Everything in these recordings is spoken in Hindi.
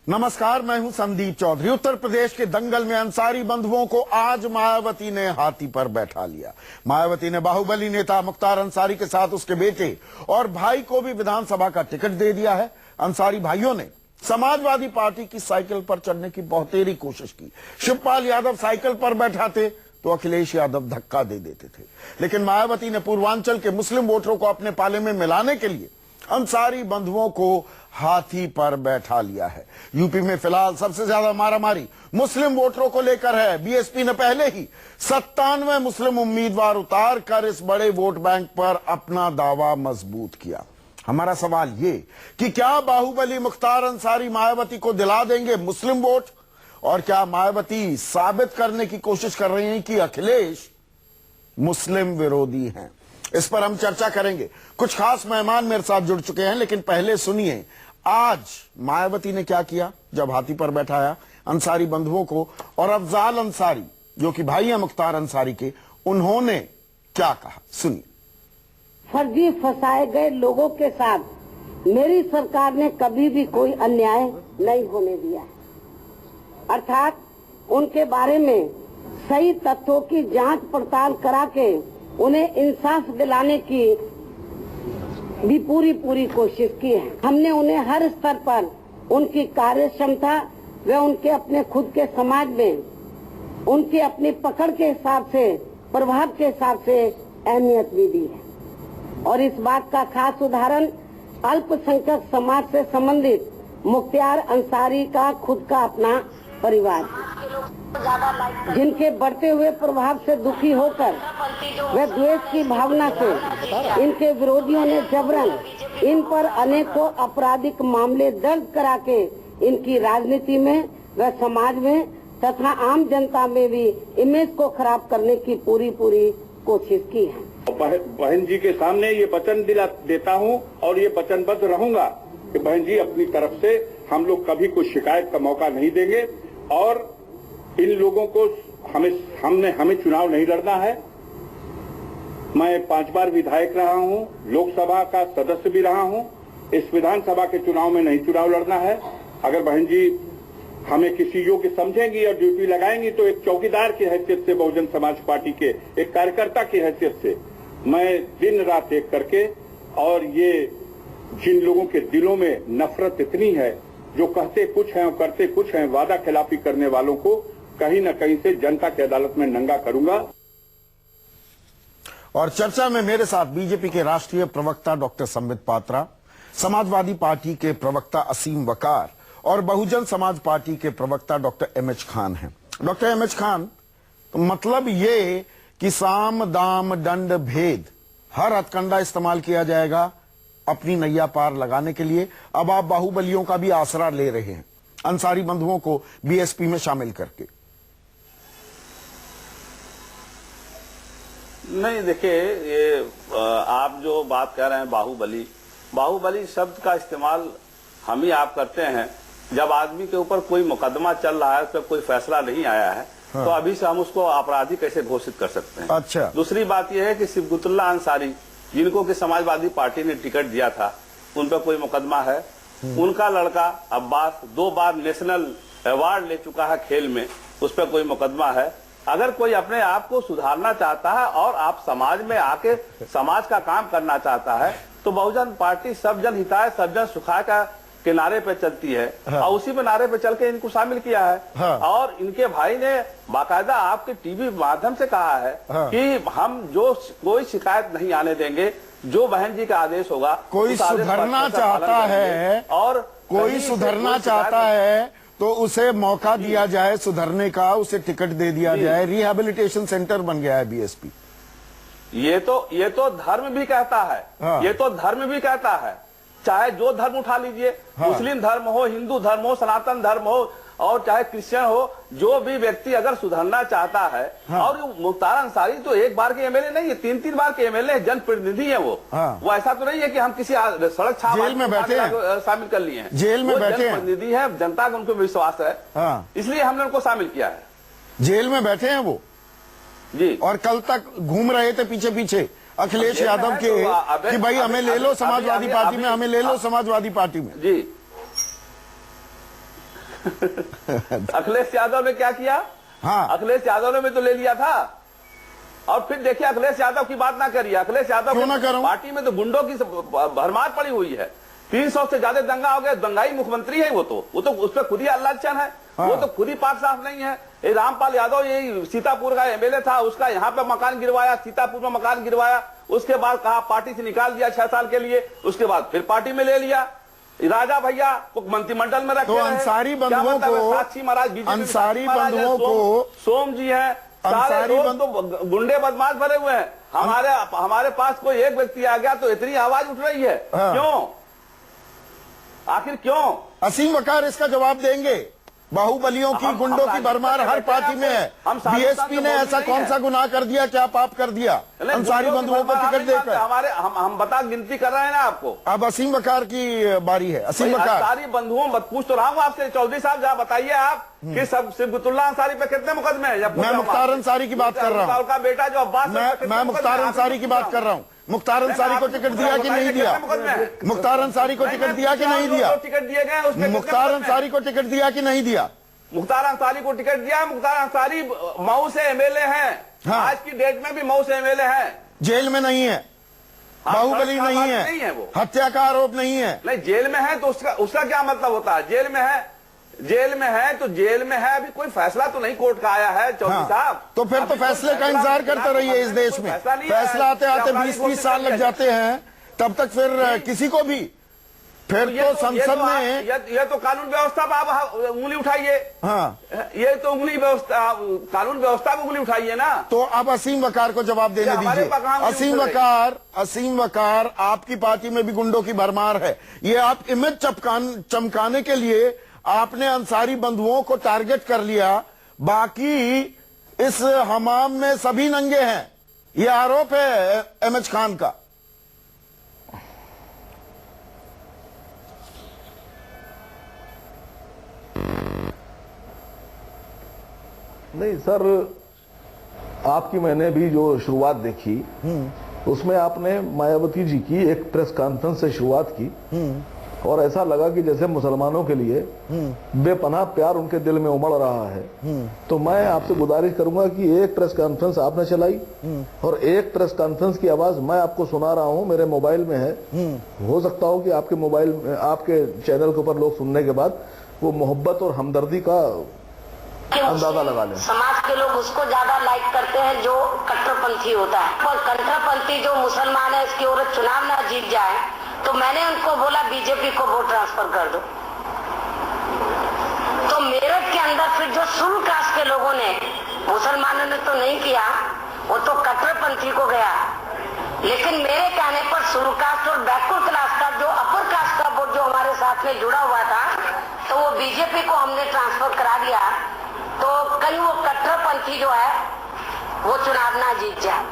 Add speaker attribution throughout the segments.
Speaker 1: नमस्कार, मैं हूं संदीप चौधरी। उत्तर प्रदेश के दंगल में अंसारी बंधुओं को आज मायावती ने हाथी पर बैठा लिया। मायावती ने बाहुबली नेता मुख्तार अंसारी के साथ उसके बेटे और भाई को भी विधानसभा का टिकट दे दिया है। अंसारी भाइयों ने समाजवादी पार्टी की साइकिल पर चढ़ने की बहुतेरी कोशिश की। शिवपाल यादव साइकिल पर बैठाते तो अखिलेश यादव धक्का दे देते थे, लेकिन मायावती ने पूर्वांचल के मुस्लिम वोटरों को अपने पाले में मिलाने के लिए अंसारी बंधुओं को हाथी पर बैठा लिया है। यूपी में फिलहाल सबसे ज्यादा मारामारी मुस्लिम वोटरों को लेकर है। बीएसपी ने पहले ही 97 मुस्लिम उम्मीदवार उतार कर इस बड़े वोट बैंक पर अपना दावा मजबूत किया। हमारा सवाल ये कि क्या बाहुबली मुख्तार अंसारी मायावती को दिला देंगे मुस्लिम वोट, और क्या मायावती साबित करने की कोशिश कर रही हैं कि अखिलेश मुस्लिम विरोधी हैं? इस पर हम चर्चा करेंगे। कुछ खास मेहमान मेरे साथ जुड़ चुके हैं, लेकिन पहले सुनिए आज मायावती ने क्या किया जब हाथी पर बैठाया अंसारी बंधुओं को, और अफजाल अंसारी जो कि भाई हैं मुख्तार अंसारी के, उन्होंने क्या कहा, सुनिए।
Speaker 2: फर्जी फंसाए गए लोगों के साथ मेरी सरकार ने कभी भी कोई अन्याय नहीं होने दिया, अर्थात उनके बारे में सही तथ्यों की जांच पड़ताल करा के उन्हें इंसाफ दिलाने की भी पूरी कोशिश की है। हमने उन्हें हर स्तर पर उनकी कार्य क्षमता व उनके अपने खुद के समाज में उनकी अपनी पकड़ के हिसाब से, प्रभाव के हिसाब से अहमियत भी दी है। और इस बात का खास उदाहरण अल्पसंख्यक समाज से संबंधित मुख्तार अंसारी का खुद का अपना परिवार, जिनके बढ़ते हुए प्रभाव से दुखी होकर वे द्वेष की भावना से इनके विरोधियों ने जबरन इन पर अनेकों आपराधिक मामले दर्ज करा के इनकी राजनीति में व समाज में तथा आम जनता में भी इमेज को खराब करने की पूरी कोशिश की है।
Speaker 3: बहन जी के सामने ये वचन देता हूँ और ये वचनबद्ध रहूंगा कि बहन जी अपनी तरफ से हम लोग कभी कोई शिकायत का मौका नहीं देंगे, और इन लोगों को हमें चुनाव नहीं लड़ना है। मैं 5 बार विधायक रहा हूं, लोकसभा का सदस्य भी रहा हूं। इस विधानसभा के चुनाव में नहीं चुनाव लड़ना है। अगर बहन जी हमें किसी योग्य समझेंगी और ड्यूटी लगाएंगी तो एक चौकीदार की हैसियत से, बहुजन समाज पार्टी के एक कार्यकर्ता की हैसियत से मैं दिन रात एक करके, और ये जिन लोगों के दिलों में नफरत इतनी है, जो कहते कुछ हैं और करते कुछ हैं, वादा खिलाफी करने वालों को कहीं न कहीं से जनता की अदालत में नंगा करूंगा।
Speaker 1: और चर्चा में मेरे साथ बीजेपी के राष्ट्रीय प्रवक्ता डॉक्टर संबित पात्रा, समाजवादी पार्टी के प्रवक्ता असीम वकार और बहुजन समाज पार्टी के प्रवक्ता डॉक्टर एमएच खान हैं। डॉक्टर एमएच खान, तो मतलब ये कि साम दाम दंड भेद हर हथकंडा इस्तेमाल किया जाएगा अपनी नैया पार लगाने के लिए। अब आप बाहुबलियों का भी आसरा ले रहे हैं अंसारी बंधुओं को बीएसपी में शामिल करके।
Speaker 4: नहीं, देखिए, ये आप जो बात कह रहे हैं बाहुबली शब्द का इस्तेमाल हम ही आप करते हैं जब आदमी के ऊपर कोई मुकदमा चल रहा है, उस पर कोई फैसला नहीं आया है। हाँ। तो अभी से हम उसको अपराधी कैसे घोषित कर सकते हैं? अच्छा। दूसरी बात यह है कि सिबगतुल्लाह अंसारी, जिनको कि समाजवादी पार्टी ने टिकट दिया था, उन पर कोई मुकदमा है। उनका लड़का अब्बास 2 बार नेशनल अवार्ड ले चुका है खेल में, उस पर कोई मुकदमा है। अगर कोई अपने आप को सुधारना चाहता है और आप समाज में आके समाज का काम करना चाहता है, तो बहुजन पार्टी सब जन हिताय सब जन सुखाय का के नारे पे चलती है। हाँ। और उसी पे नारे पे चल के इनको शामिल किया है। हाँ। और इनके भाई ने बाकायदा आपके टीवी माध्यम से कहा है। हाँ। कि हम जो कोई शिकायत नहीं आने देंगे, जो बहन जी का आदेश होगा,
Speaker 1: कोई सुधरना चाहता है और कोई सुधरना चाहता है तो उसे मौका दिया जाए सुधरने का, उसे टिकट दे दिया जाए। रिहेबिलिटेशन सेंटर बन गया है बीएसपी।
Speaker 4: ये तो धर्म भी कहता है। हाँ। ये तो धर्म भी कहता है, चाहे जो धर्म उठा लीजिए। हाँ। मुस्लिम धर्म हो, हिंदू धर्म हो, सनातन धर्म हो, और चाहे क्रिश्चियन हो, जो भी व्यक्ति अगर सुधरना चाहता है। हाँ। और मुख्तार अंसारी तो एक बार के एमएलए नहीं है, 3 बार के एमएलए, जनप्रतिनिधि है वो। हाँ। वो ऐसा तो नहीं है कि हम किसी सड़क छाप
Speaker 1: जेल में बैठे हैं,
Speaker 4: शामिल कर लिए हैं।
Speaker 1: जेल में बैठे हैं,
Speaker 4: जनप्रतिनिधि है, जनता का उनको विश्वास है। हाँ। इसलिए हमने उनको शामिल किया है।
Speaker 1: जेल में बैठे हैं वो जी, और कल तक घूम रहे थे पीछे पीछे अखिलेश यादव के कि भाई हमें ले लो समाजवादी पार्टी में, हमें ले लो समाजवादी पार्टी में।
Speaker 4: जी अखिलेश यादव ने क्या किया?
Speaker 1: हाँ।
Speaker 4: अखिलेश यादव ने भी तो ले लिया था। और फिर देखिए, अखिलेश यादव की बात ना करिए। अखिलेश यादव
Speaker 1: क्यों ना करूं?
Speaker 4: पार्टी में तो गुंडों की भरमार पड़ी हुई है। 300 से ज्यादा दंगा हो गया। दंगाई मुख्यमंत्री है वो तो उस पर खुद ही अल्लाह चन है।
Speaker 1: हाँ।
Speaker 4: वो तो खुद ही पाक साफ नहीं है। ये रामपाल यादव, ये सीतापुर का एमएलए था, उसका यहाँ पे मकान गिरवाया, सीतापुर में मकान गिरवाया। उसके बाद कहा पार्टी से निकाल दिया 6 साल के लिए। उसके बाद फिर पार्टी में ले लिया। राजा भैया को मंत्रिमंडल में रखे
Speaker 1: तो अंसारी बंधुओं को,
Speaker 4: साक्षी महाराज,
Speaker 1: अंसारी बंधुओं को,
Speaker 4: सोम जी हैं, सारे लोग तो गुंडे बदमाश भरे हुए हैं। हमारे पास कोई एक व्यक्ति आ गया तो इतनी आवाज उठ रही है।
Speaker 1: हाँ।
Speaker 4: क्यों? आखिर क्यों?
Speaker 1: असीम वकार इसका जवाब देंगे। बाहुबलियों की, गुंडों की भरमार हर पार्टी में है। बीएसपी ने ऐसा कौन सा गुनाह कर दिया, क्या पाप कर दिया अंसारी बंधुओं को टिकट देकर?
Speaker 4: हमारे हम बता गिनती कर रहे हैं ना आपको।
Speaker 1: अब असीम वकार की बारी है। असीम वकार,
Speaker 4: अंसारी बंधुओं, पूछ तो रहा हूँ आपसे चौधरी साहब, जरा बताइए आप कि सब सिबगतुल्लाह अंसारी पे कितने मुकदमे हैं?
Speaker 1: मैं मुख्तार अंसारी की बात कर रहा हूँ।
Speaker 4: का बेटा जो अब्बास,
Speaker 1: मैं मुख्तार अंसारी की बात कर रहा हूँ। मुख्तार अंसारी को टिकट दिया कि नहीं दिया? मुख्तार अंसारी को टिकट दिया कि नहीं दिया?
Speaker 4: टिकट दिए गए उसमें
Speaker 1: मुख्तार अंसारी को टिकट दिया कि नहीं दिया?
Speaker 4: मुख्तार अंसारी को टिकट दिया। मुख्तार अंसारी मऊ से एमएलए हैं।
Speaker 1: हाँ।
Speaker 4: आज की डेट में भी मऊ से एमएलए हैं।
Speaker 1: जेल में नहीं है, बाहुबली नहीं
Speaker 4: नहीं है वो।
Speaker 1: हत्या का आरोप नहीं है।
Speaker 4: नहीं, जेल में है तो उसका क्या मतलब होता है? जेल में है तो जेल में है। अभी कोई फैसला तो नहीं कोर्ट का आया है चौधरी साहब।
Speaker 1: तो फिर तो फैसले का इंतजार करते रहिए। इस देश में फैसला आते आते 20-30 साल लग जाते हैं। तब तक फिर किसी को भी फिर तो संसद में
Speaker 4: ये तो कानून व्यवस्था पर आप उंगली उठाइए।
Speaker 1: हाँ,
Speaker 4: ये तो उंगली व्यवस्था, कानून व्यवस्था पर उंगली उठाइए ना।
Speaker 1: तो अब असीम वकार को जवाब देने दीजिए। असीम वकार, आपकी पार्टी में भी गुंडों की भरमार है। ये आप इमेज चमकाने के लिए आपने अंसारी बंधुओं को टारगेट कर लिया। बाकी इस हमाम में सभी नंगे हैं, ये आरोप है एमएच खान का।
Speaker 5: नहीं सर, आपकी मैंने भी जो शुरुआत देखी उसमें आपने मायावती जी की एक प्रेस कॉन्फ्रेंस से शुरुआत की और ऐसा लगा कि जैसे मुसलमानों के लिए बेपनाह प्यार उनके दिल में उमड़ रहा है। तो मैं आपसे गुजारिश करूंगा कि एक प्रेस कॉन्फ्रेंस आपने चलाई और एक प्रेस कॉन्फ्रेंस की आवाज मैं आपको सुना रहा हूं, मेरे मोबाइल में है। हो सकता हो कि आपके मोबाइल में, आपके चैनल के ऊपर लोग सुनने के बाद वो मोहब्बत और हमदर्दी का अंदाजा लगा लें।
Speaker 2: समाज के लोग उसको ज्यादा लाइक करते हैं जो कट्टरपंथी होता है, और कट्टरपंथी जो मुसलमान है इसकी औरत चुनाव ना जीत जाए तो मैंने उनको बोला बीजेपी को वोट ट्रांसफर कर दो। तो मेरठ के अंदर फिर जो सुन कास्ट के लोगों ने, मुसलमानों ने तो नहीं किया, वो तो कट्टरपंथी को गया। लेकिन मेरे कहने पर सुन कास्ट और बैकवर्ड क्लास का जो अपर कास्ट का वोट जो हमारे साथ में जुड़ा हुआ था, तो वो बीजेपी को हमने ट्रांसफर करा दिया। तो कहीं वो कट्टरपंथी जो है वो चुनाव ना जीत जाए।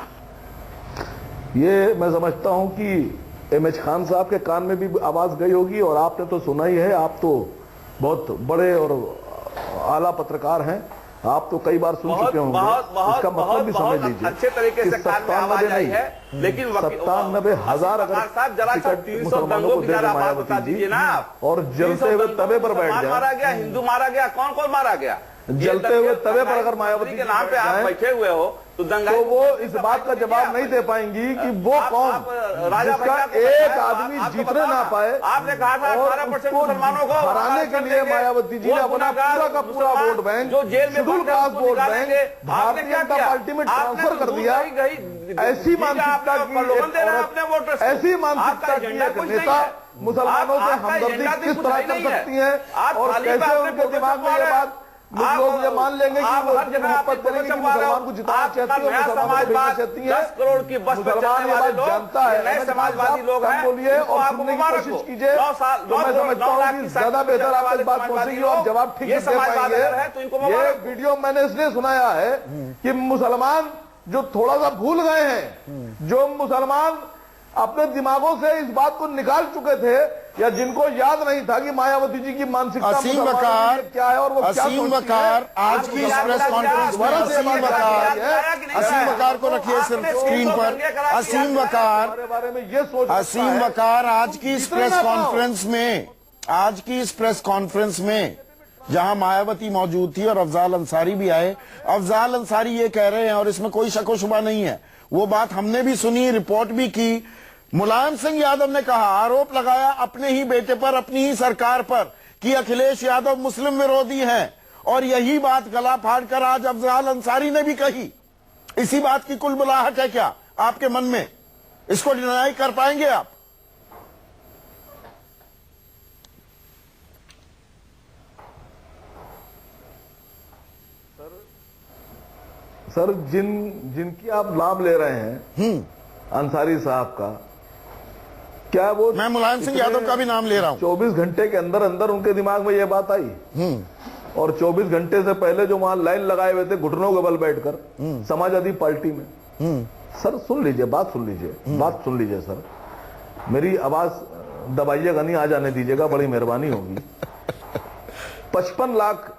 Speaker 5: ये मैं समझता हूं कि एमएच खान साहब के कान में भी आवाज गई होगी और आपने तो सुना ही है। आप तो बहुत बड़े और आला पत्रकार हैं, आप तो कई बार सुन चुके होंगे। इसका मतलब भी समझ लीजिए
Speaker 4: अच्छे तरीके से कान में आवाज आई है। लेकिन
Speaker 5: 97,000 अगर मुसलमानों को दे दे मायावती जी और जलते हुए तवे पर बैठ जाए,
Speaker 4: मारा गया, हिंदू मारा गया, कौन कौन मारा गया?
Speaker 5: जलते हुए तवे पर अगर मायावती
Speaker 4: के नाम पे आप बैठे हुए हो तो
Speaker 5: तो वो इस बात का जवाब नहीं दे पाएंगी कि वो कौन जिसका एक आदमी जीतने ना पाए।
Speaker 4: आपने कहा था 18% मुसलमानों को
Speaker 5: हराने के लिए मायावती जी ने अपना पूरा का पूरा वोट बैंक,
Speaker 4: जो जेल में
Speaker 5: schedule caste vote bank Bharatiya Janata party में ट्रांसफर कर दिया। ऐसी मानसिकता की औरत, ऐसी मानसिकता की एक नेता मुसलमानों से हमदर्दी किस तरह कर सकती है और कैसे उनके दिमाग में ये बात लोग ये मान लेंगे कि वो मोहब्बत करेंगे कि मुसलमान को जिताना चाहती है, मुसलमान को भेजना चाहती है।
Speaker 4: 10 करोड़ की बस पे चलने वाले लोग
Speaker 5: जानता है,
Speaker 4: नए समाजवादी लोग हैं,
Speaker 5: बोलिए और सुनने की कोशिश कीजिए। तो मैं समझता हूँ कि ज्यादा बेहतर आप इस बात पहुंचेगी और जवाब ठीक से दे पाएंगे। ये वीडियो मैंने इसलिए सुनाया है कि मुसलमान जो थोड़ा सा भूल गए हैं, जो मुसलमान अपने दिमागों से इस बात को निकाल चुके थे या जिनको याद नहीं था कि मायावती जी की मानसिकता
Speaker 1: असीम वकार
Speaker 5: क्या है और वो क्या
Speaker 1: असीम वकार आज की इस प्रेस कॉन्फ्रेंस में असीम वकार को रखिए सिर्फ स्क्रीन पर। असीम वकार आज की इस प्रेस कॉन्फ्रेंस में जहां मायावती मौजूद थी और अफजाल अंसारी भी आए। अफजाल अंसारी ये कह रहे हैं, और इसमें कोई शक व शुबा नहीं है, वो बात हमने भी सुनी, रिपोर्ट भी की, मुलायम सिंह यादव ने कहा, आरोप लगाया अपने ही बेटे पर, अपनी ही सरकार पर, कि अखिलेश यादव मुस्लिम विरोधी हैं। और यही बात गला फाड़कर आज अफजाल अंसारी ने भी कही। इसी बात की कुल बुलाहट है क्या आपके मन में? इसको डिनाई कर पाएंगे आप?
Speaker 5: सर, जिनकी आप नाम ले रहे हैं अंसारी साहब का, क्या वो,
Speaker 1: मैं मुलायम सिंह यादव का भी नाम ले रहा हूं।
Speaker 5: 24 घंटे के अंदर अंदर उनके दिमाग में ये बात आई? और 24 घंटे से पहले जो वहां लाइन लगाए हुए थे घुटनों के बल बैठकर समाजवादी पार्टी में। सर सुन लीजिए, बात सुन लीजिए सर, मेरी आवाज दबाइएगा नहीं, आ जाने दीजिएगा, बड़ी मेहरबानी होगी। 55 लाख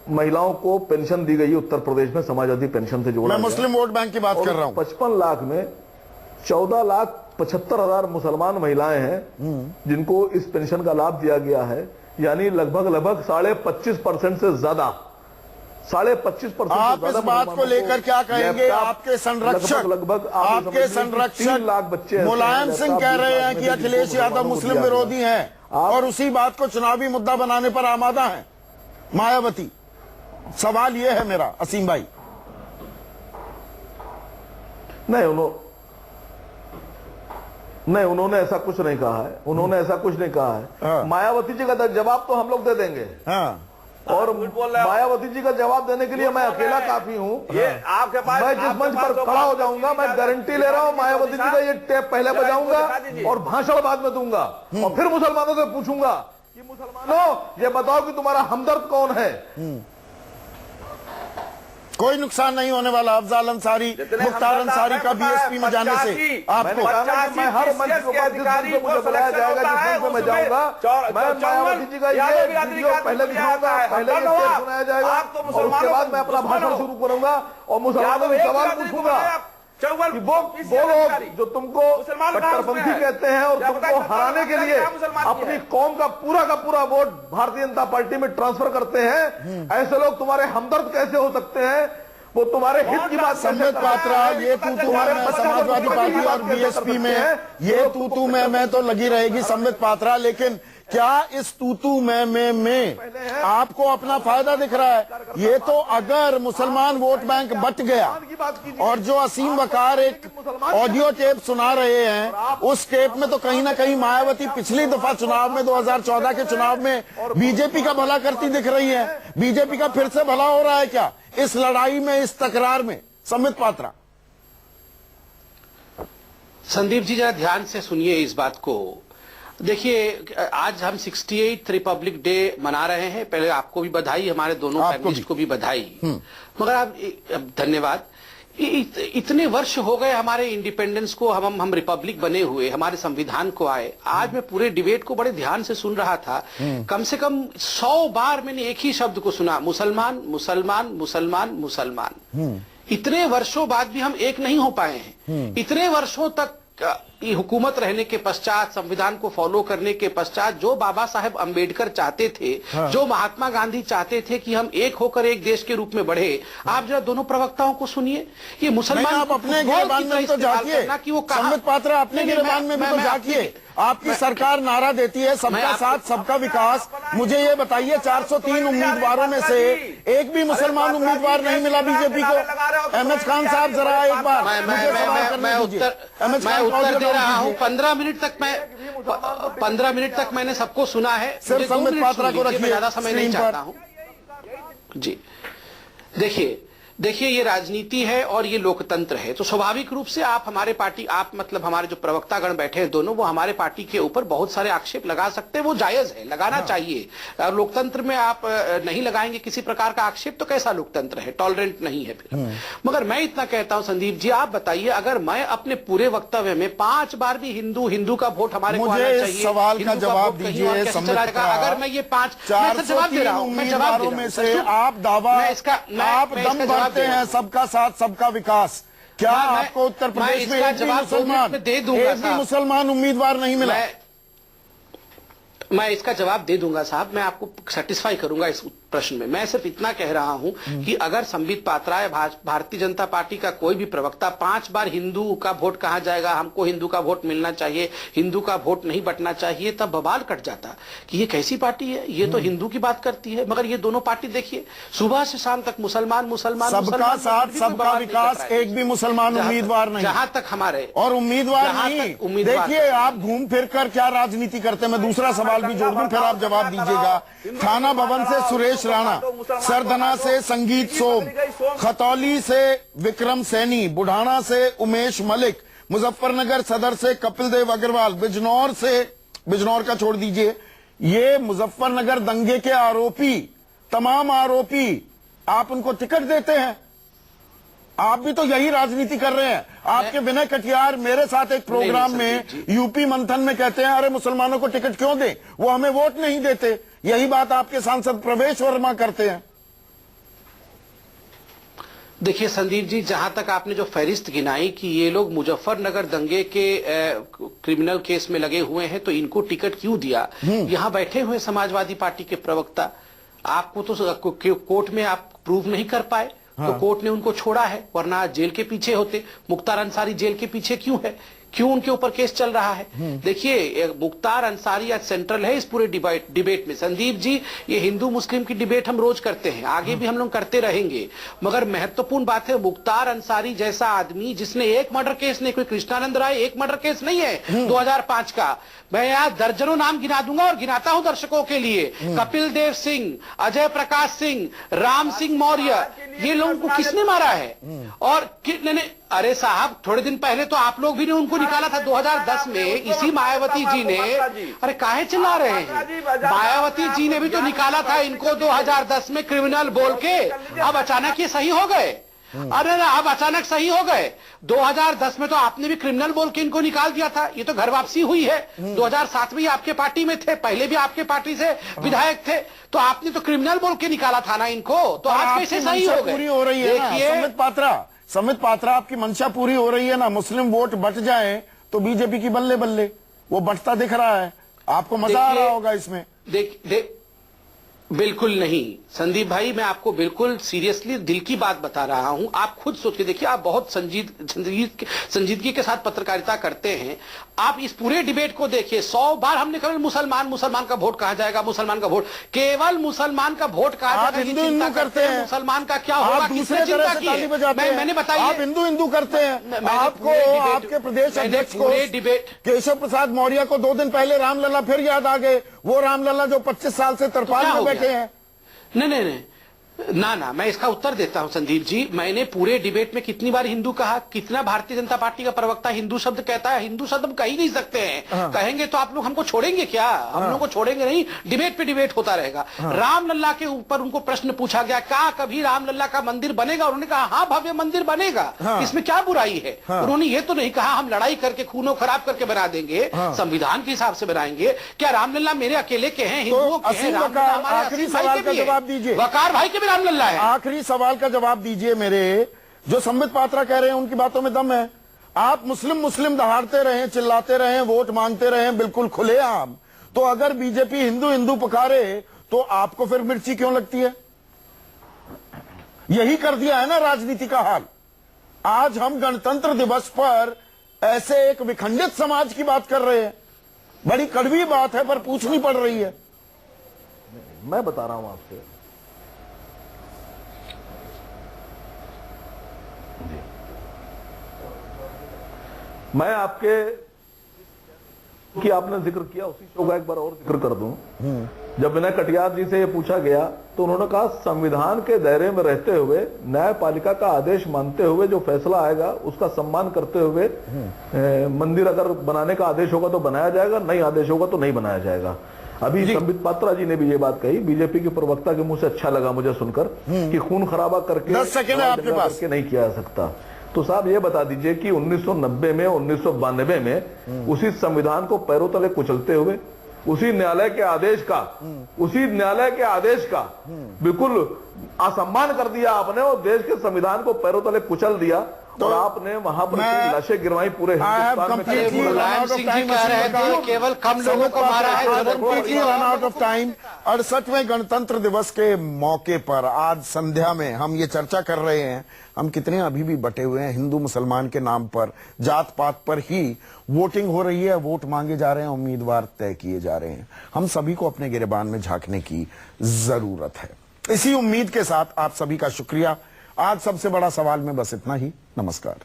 Speaker 5: महिलाओं को पेंशन दी गई उत्तर प्रदेश में, समाजवादी पेंशन से जोड़ा।
Speaker 1: मैं मुस्लिम वोट बैंक की बात कर रहा हूं।
Speaker 5: 55 लाख में 14,75,000 मुसलमान महिलाएं हैं जिनको इस पेंशन का लाभ दिया गया है, यानी लगभग 25% से ज्यादा, 25.5%
Speaker 1: आप इस बात को लेकर क्या कहेंगे? आपके संरक्षक,
Speaker 5: लगभग
Speaker 1: आपके संरक्षक
Speaker 5: 3 लाख बच्चे
Speaker 1: मुलायम सिंह कह रहे हैं कि अखिलेश यादव मुस्लिम विरोधी हैं, और उसी बात को चुनावी मुद्दा बनाने पर आमादा है मायावती। सवाल यह है मेरा, असीम भाई।
Speaker 5: नहीं, उन्होंने ऐसा कुछ नहीं कहा है, उन्होंने ऐसा कुछ नहीं कहा है।
Speaker 1: हाँ।
Speaker 5: मायावती जी का जवाब तो हम लोग दे देंगे।
Speaker 1: हाँ।
Speaker 5: और मायावती जी का जवाब देने के लिए मैं अकेला काफी हूं।
Speaker 4: ये आपके पास,
Speaker 5: मैं जिस मंच पर खड़ा हो जाऊंगा, मैं गारंटी ले रहा हूं, मायावती जी का ये टेप पहले बजाऊंगा और भाषण बाद में दूंगा, और फिर मुसलमानों से पूछूंगा कि मुसलमानों ये बताओ कि तुम्हारा हमदर्द कौन है।
Speaker 1: कोई नुकसान नहीं होने वाला अफजाल अंसारी, मुख्तार अंसारी का बीएसपी में जाने से आपको।
Speaker 5: मैं हर मंच के ऊपर जिस दिन को मुझे बुलाया जाएगा, जिस दिन को मैं जाऊंगा, मैं मायावती जी का ये वीडियो पहले दिखाऊंगा, पहले ये टेप सुनाया जाएगा, और उसके बाद मैं अपना भाषण शुरू करूंगा और मुसलमानों से सवाल पूछूंगा कि वो लोग जो तुमको कट्टरपंथी कहते हैं और तुमको हराने के लिए अपनी कौम का पूरा वोट भारतीय जनता पार्टी में ट्रांसफर करते हैं, ऐसे लोग तुम्हारे हमदर्द कैसे हो सकते हैं? वो तुम्हारे हित की बात।
Speaker 1: संबित पात्रा, ये तू मैं समाजवादी पार्टी और बीएसपी में ये तू मैं तो लगी रहेगी संबित पात्रा, लेकिन क्या इस तूतू में आपको अपना फायदा दिख रहा है? ये तो अगर मुसलमान वोट बैंक बट गया, और जो असीम वकार एक ऑडियो टेप सुना रहे हैं, उस टेप में तो कहीं ना कहीं मायावती पिछली दफा चुनाव में 2014 के चुनाव में बीजेपी का भला करती दिख रही है। बीजेपी का फिर से भला हो रहा है क्या इस लड़ाई में, इस तकरार में? संबित पात्रा।
Speaker 6: संदीप जी जरा ध्यान से सुनिए इस बात को। देखिए, आज हम 68th रिपब्लिक डे मना रहे हैं। पहले आपको भी बधाई, हमारे दोनों पैनलिस्ट को भी बधाई। मगर आप धन्यवाद। इतने वर्ष हो गए हमारे इंडिपेंडेंस को, हम रिपब्लिक बने हुए, हमारे संविधान को आए। आज मैं पूरे डिबेट को बड़े ध्यान से सुन रहा था। कम से कम 100 बार मैंने एक ही शब्द को सुना, मुसलमान मुसलमान मुसलमान मुसलमान। इतने वर्षों बाद भी हम एक नहीं हो पाए हैं। इतने वर्षों तक ये हुकूमत रहने के पश्चात, संविधान को फॉलो करने के पश्चात, जो बाबा साहेब अंबेडकर चाहते थे, जो महात्मा गांधी चाहते थे कि हम एक होकर एक देश के रूप में बढ़े, आप जरा दोनों प्रवक्ताओं को सुनिए। ये मुसलमान
Speaker 1: आप अपने गिरबान में तो जाकिए, संबित पात्रा अपने गिरबान में भी तो जाकिए। आपकी सरकार नारा देती है सबका साथ सबका विकास। मुझे ये बताइए, 403 उम्मीदवारों में से एक भी मुसलमान उम्मीदवार नहीं मिला बीजेपी को। एमएच खान साहब जरा एक बार मुझे सवाल करने दीजिए। एमएच खान
Speaker 6: उत्तर दे रहा हूं। 15 मिनट तक मैंने सबको सुना है।
Speaker 1: सिर्फ संबित पात्रा को रखिए,
Speaker 6: ज्यादा समय नहीं चाहता हूं जी। देखिए ये राजनीति है और ये लोकतंत्र है, तो स्वाभाविक रूप से आप हमारे पार्टी, आप मतलब हमारे जो प्रवक्तागण बैठे हैं दोनों, वो हमारे पार्टी के ऊपर बहुत सारे आक्षेप लगा सकते हैं, वो जायज है, लगाना चाहिए। लोकतंत्र में आप नहीं लगाएंगे किसी प्रकार का आक्षेप तो कैसा लोकतंत्र है? टॉलरेंट नहीं है फिर। मगर मैं इतना कहता हूं संदीप जी, आप बताइए, अगर मैं अपने पूरे वक्तव्य में 5 बार भी हिंदू का वोट हमारे को आना चाहिए,
Speaker 1: सवाल का जवाब दीजिए।
Speaker 6: अगर मैं ये 5
Speaker 1: जवाब दे रहा हूं, मैं जवाब में से आप दावा, आप दम भरते हैं सबका साथ सबका विकास। क्या आपको उत्तर प्रदेश में एक भी मुसलमान उम्मीदवार नहीं मिला?
Speaker 6: मैं इसका जवाब दे दूंगा साहब, मैं आपको सेटिस्फाई करूंगा इस प्रश्न में। मैं सिर्फ इतना कह रहा हूं कि अगर संबित पात्रा या भारतीय जनता पार्टी का कोई भी प्रवक्ता 5 बार हिंदू का वोट कहां जाएगा, हमको हिंदू का वोट मिलना चाहिए, हिंदू का वोट नहीं बंटना चाहिए, तब बवाल कट जाता कि ये कैसी पार्टी है, ये तो हिंदू की बात करती है। मगर ये दोनों पार्टी देखिए सुबह से शाम तक मुसलमान मुसलमान
Speaker 1: सबका साथ सबका विकास, एक भी मुसलमान उम्मीदवार नहीं,
Speaker 6: जहां तक हमारे
Speaker 1: और उम्मीदवार नहीं। देखिए आप घूम फिर कर क्या राजनीति करते हैं। मैं दूसरा सवाल भी जोड़ दूं, फिर आप जवाब दीजिएगा। थाना भवन से सुरेश राणा, सरदना से संगीत सोम, खतौली से विक्रम सैनी, बुढ़ाना से उमेश मलिक, मुजफ्फरनगर सदर से कपिल देव अग्रवाल, बिजनौर से, बिजनौर का छोड़ दीजिए, ये मुजफ्फरनगर दंगे के आरोपी, तमाम आरोपी, आप उनको टिकट देते हैं। आप भी तो यही राजनीति कर रहे हैं। आपके विनय कटियार मेरे साथ एक प्रोग्राम में यूपी मंथन में कहते हैं अरे मुसलमानों को टिकट क्यों दें, वो हमें वोट नहीं देते। यही बात आपके सांसद प्रवेश वर्मा करते हैं।
Speaker 6: देखिए संदीप जी, जहां तक आपने जो फहरिस्त गिनाई कि ये लोग मुजफ्फरनगर दंगे के क्रिमिनल केस में लगे हुए हैं तो इनको टिकट क्यों दिया, यहां बैठे हुए समाजवादी पार्टी के प्रवक्ता आपको तो कोर्ट में आप प्रूव नहीं कर पाए, तो कोर्ट ने उनको छोड़ा है, वरना जेल के पीछे होते। मुख्तार अंसारी जेल के पीछे क्यों है, क्यों उनके ऊपर केस चल रहा है? देखिए मुख्तार अंसारी आज सेंट्रल है इस पूरे डिबेट में। संदीप जी, ये हिंदू मुस्लिम की डिबेट हम रोज करते हैं, आगे भी हम लोग करते रहेंगे, मगर महत्वपूर्ण बात है मुख्तार अंसारी जैसा आदमी जिसने एक मर्डर केस नहीं, कोई कृष्णानंद राय एक मर्डर केस नहीं है 2005 का, मैं यहाँ दर्जनों नाम गिना दूंगा और गिनाता हूं दर्शकों के लिए, कपिल देव सिंह, अजय प्रकाश सिंह, राम सिंह मौर्य, ये लोगों को किसने मारा है? और अरे साहब, थोड़े दिन पहले तो आप लोग भी ने उनको निकाला था 2010 में, इसी मायावती जी ने। अरे काहे चिल्ला रहे हैं? मायावती जी ने भी तो निकाला था इनको 2010 में क्रिमिनल बोल के। अब अचानक ये सही हो गए? अरे अब अचानक सही हो गए? 2010 में तो आपने भी क्रिमिनल बोल के इनको निकाल दिया था। ये तो घर वापसी हुई है। 2007 में आपके पार्टी में थे, पहले भी आपके पार्टी से विधायक थे, तो आपने तो क्रिमिनल बोल के निकाला था ना इनको, तो आज कैसे सही हो गए?
Speaker 1: पूरी हो रही है। देखिए समित पात्रा, आपकी मंशा पूरी हो रही है ना, मुस्लिम वोट बट जाए तो बीजेपी की बल्ले बल्ले, वो बटता दिख रहा है, आपको मजा आ रहा होगा इसमें।
Speaker 6: बिल्कुल नहीं संदीप भाई, मैं आपको बिल्कुल सीरियसली दिल की बात बता रहा हूं। आप खुद सोच के देखिए, आप बहुत संजीदगी के साथ पत्रकारिता करते हैं। आप इस पूरे डिबेट को देखिए, 100 बार हमने कहा मुसलमान का वोट कहां जाएगा, मुसलमान का वोट, केवल मुसलमान का वोट कहां जाएगा,
Speaker 1: हिंदू करते हैं,
Speaker 6: मुसलमान का क्या होगा, किसने चिंता की है? मैंने बताया,
Speaker 1: आप हिंदू करते हैं। आपको आपके प्रदेश अध्यक्ष को केशव प्रसाद मौर्य को 2 दिन पहले रामलला फिर याद आ गए, वो रामलला जो 25 साल से तरपाल में बैठे हैं।
Speaker 6: नहीं, ना मैं इसका उत्तर देता हूं संदीप जी। मैंने पूरे डिबेट में कितनी बार हिंदू कहा? कितना भारतीय जनता पार्टी का प्रवक्ता हिंदू शब्द कहता है? हिंदू शब्द हम कह ही नहीं सकते हैं। कहेंगे तो आप लोग हमको छोड़ेंगे क्या? हम लोग को छोड़ेंगे नहीं, डिबेट पे डिबेट होता रहेगा। रामलला के ऊपर उनको प्रश्न पूछा गया, क्या कभी रामलला का मंदिर बनेगा? उन्होंने कहा हाँ भव्य मंदिर बनेगा, इसमें क्या बुराई है? उन्होंने ये तो नहीं कहा हम लड़ाई करके खूनो खराब करके बना देंगे, संविधान के हिसाब से बनाएंगे। क्या रामलला मेरे अकेले के हैं, हिंदुओं के हैं?
Speaker 1: आखिरी सवाल का जवाब दीजिए।
Speaker 6: वकार भाई के भी रामलला है।
Speaker 1: आखिरी सवाल का जवाब दीजिए मेरे, जो संबित पात्रा कह रहे हैं उनकी बातों में दम है। आप मुस्लिम दहाड़ते रहे, चिल्लाते रहे, वोट मांगते रहे बिल्कुल खुलेआम, तो अगर बीजेपी हिंदू पुकारे तो आपको फिर मिर्ची क्यों लगती है? यही कर दिया है ना राजनीति का हाल। आज हम गणतंत्र दिवस पर ऐसे एक विखंडित समाज की बात कर रहे हैं, बड़ी कड़वी बात है पर पूछनी पड़ रही है।
Speaker 5: मैं बता रहा हूं आपसे, मैं आपके कि आपने जिक्र किया उसी शो का एक बार और जिक्र कर दूं। जब विनय कटियार जी से ये पूछा गया तो उन्होंने कहा संविधान के दायरे में रहते हुए, न्यायपालिका का आदेश मानते हुए जो फैसला आएगा उसका सम्मान करते हुए मंदिर अगर बनाने का आदेश होगा तो बनाया जाएगा, नहीं आदेश होगा तो नहीं बनाया जाएगा। अभी संबित पात्रा जी ने भी ये बात कही, बीजेपी के प्रवक्ता के मुंह से अच्छा लगा मुझे सुनकर कि खून खराबा करके
Speaker 1: 10 सेकंड आपके पास
Speaker 5: करके नहीं किया जा सकता। तो साहब ये बता दीजिए कि 1990 में 1992 में उसी संविधान को पैरों तले कुचलते हुए, उसी न्यायालय के आदेश का बिल्कुल असम्मान कर दिया आपने और देश के संविधान को पैरों तले कुचल दिया, और आपने वहां पर लाशें गिरवाई पूरे हिंदुस्तान में।
Speaker 6: मुलायम सिंह जी कह रहे थे केवल कम लोगों को मारा है।
Speaker 1: Run out of time. 68वें गणतंत्र दिवस के मौके पर आज संध्या में हम ये चर्चा कर रहे हैं, हम कितने अभी भी बटे हुए हैं हिंदू मुसलमान के नाम पर, जात पात पर ही वोटिंग हो रही है, वोट मांगे जा रहे हैं, उम्मीदवार तय किए जा रहे हैं। हम सभी को अपने गिरेबान में झांकने की जरूरत है। इसी उम्मीद के साथ आप सभी का शुक्रिया। आज सबसे बड़ा सवाल में बस इतना ही। नमस्कार।